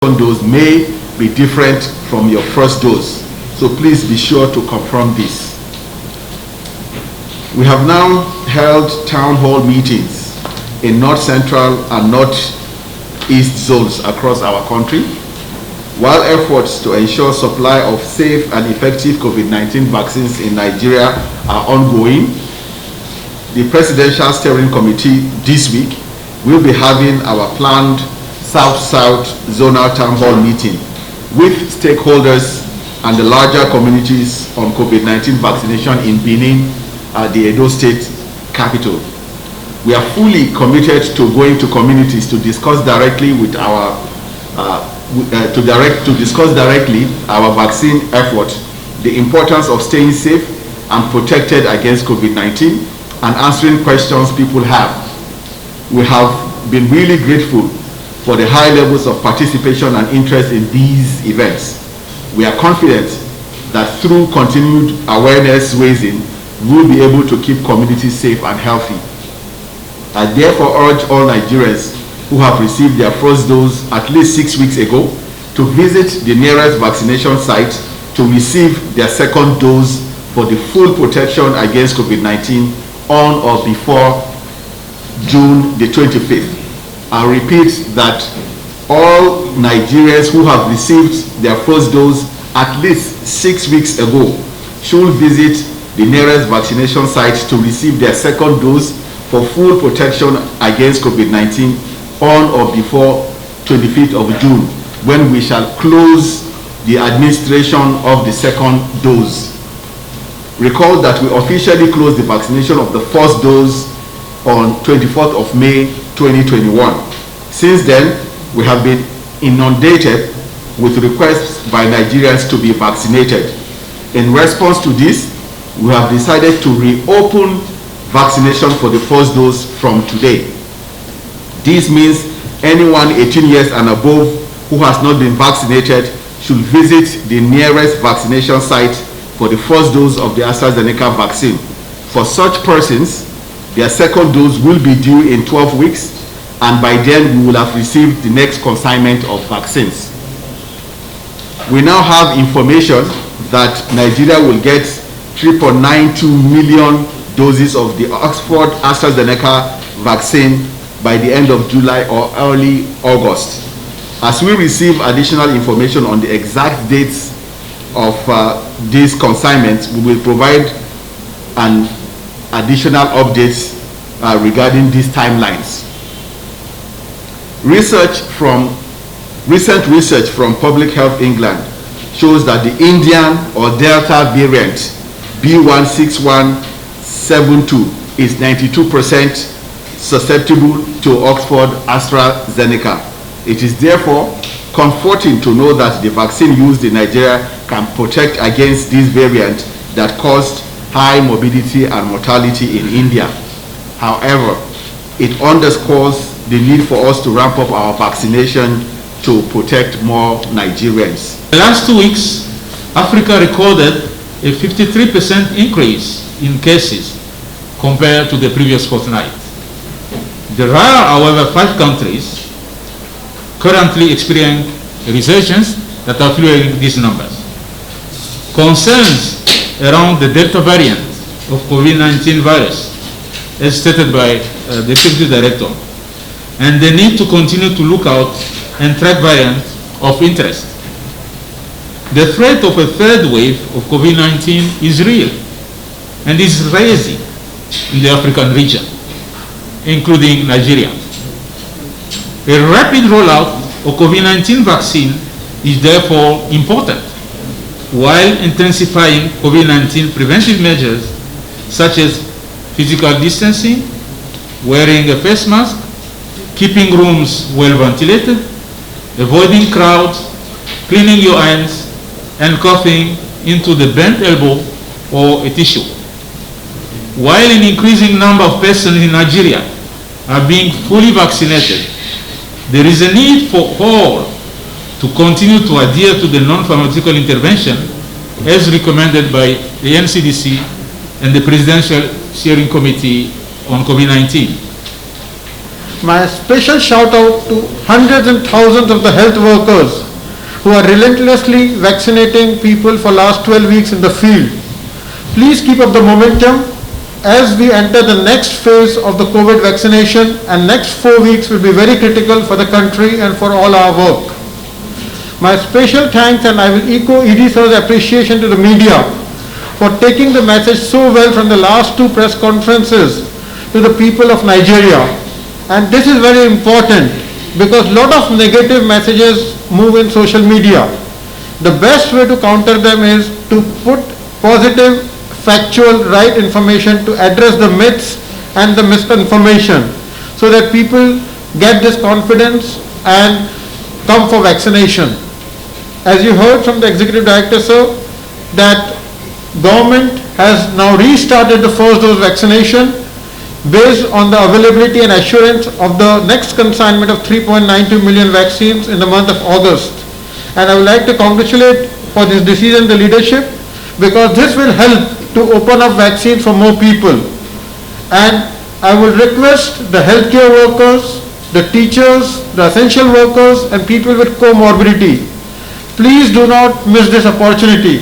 dose may be different from your first dose. So please be sure to confirm this. We have now held town hall meetings in North Central and North East zones across our country. While efforts to ensure supply of safe and effective COVID-19 vaccines in Nigeria are ongoing, the Presidential Steering Committee this week will be having our planned South-South Zonal Town Hall meeting with stakeholders and the larger communities on COVID-19 vaccination in Benin, the Edo State capital. We are fully committed to going to communities to discuss directly with our discuss directly our vaccine effort, the importance of staying safe and protected against COVID-19, and answering questions people have. We have been really grateful for the high levels of participation and interest in these events. We are confident that through continued awareness raising, we'll be able to keep communities safe and healthy. I therefore urge all Nigerians who have received their first dose at least 6 weeks ago to visit the nearest vaccination site to receive their second dose for the full protection against COVID-19 on or before June the 25th. I repeat that all Nigerians who have received their first dose at least 6 weeks ago should visit the nearest vaccination site to receive their second dose for full protection against COVID-19 on or before 25th of June, when we shall close the administration of the second dose. Recall that we officially closed the vaccination of the first dose on 24th of May 2021. Since then, we have been inundated with requests by Nigerians to be vaccinated. In response to this, we have decided to reopen vaccination for the first dose from today. This means anyone 18 years and above who has not been vaccinated should visit the nearest vaccination site for the first dose of the AstraZeneca vaccine. For such persons, their second dose will be due in 12 weeks, and by then we will have received the next consignment of vaccines. We now have information that Nigeria will get 3.92 million doses of the Oxford AstraZeneca vaccine by the end of July or early August. As we receive additional information on the exact dates of these consignments, we will provide an additional updates regarding these timelines. Recent research from Public Health England shows that the Indian or Delta variant B16172 is 92% susceptible to Oxford AstraZeneca. It is therefore comforting to know that the vaccine used in Nigeria can protect against this variant that caused high morbidity and mortality in India. However, it underscores the need for us to ramp up our vaccination to protect more Nigerians. In the last 2 weeks, Africa recorded a 53% increase in cases compared to the previous fortnight. There are, however, 5 countries currently experiencing a resurgence that are fueling these numbers. Concerns around the Delta variant of COVID-19 virus, as stated by the Deputy Director, and the need to continue to look out and track variants of interest. The threat of a third wave of COVID-19 is real and is rising in the African region, including Nigeria. A rapid rollout of COVID-19 vaccine is therefore important, while intensifying COVID-19 preventive measures such as physical distancing, wearing a face mask, keeping rooms well ventilated, avoiding crowds, cleaning your hands, and coughing into the bent elbow or a tissue. While an increasing number of persons in Nigeria are being fully vaccinated, there is a need for all to continue to adhere to the non-pharmaceutical intervention as recommended by the NCDC and the Presidential Steering Committee on COVID-19. My special shout out to hundreds and thousands of the health workers who are relentlessly vaccinating people for last 12 weeks in the field. Please keep up the momentum as we enter the next phase of the COVID vaccination, and next 4 weeks will be very critical for the country and for all our work. My special thanks, and I will echo ED sir's appreciation to the media for taking the message so well from the last 2 press conferences to the people of Nigeria. And this is very important because a lot of negative messages move in social media. The best way to counter them is to put positive, factual, right information to address the myths and the misinformation so that people get this confidence and come for vaccination. As you heard from the Executive Director, sir, that government has now restarted the first dose vaccination based on the availability and assurance of the next consignment of 3.92 million vaccines in the month of August. And I would like to congratulate for this decision the leadership, because this will help to open up vaccines for more people. And I would request the healthcare workers, the teachers, the essential workers and people with comorbidity, please do not miss this opportunity.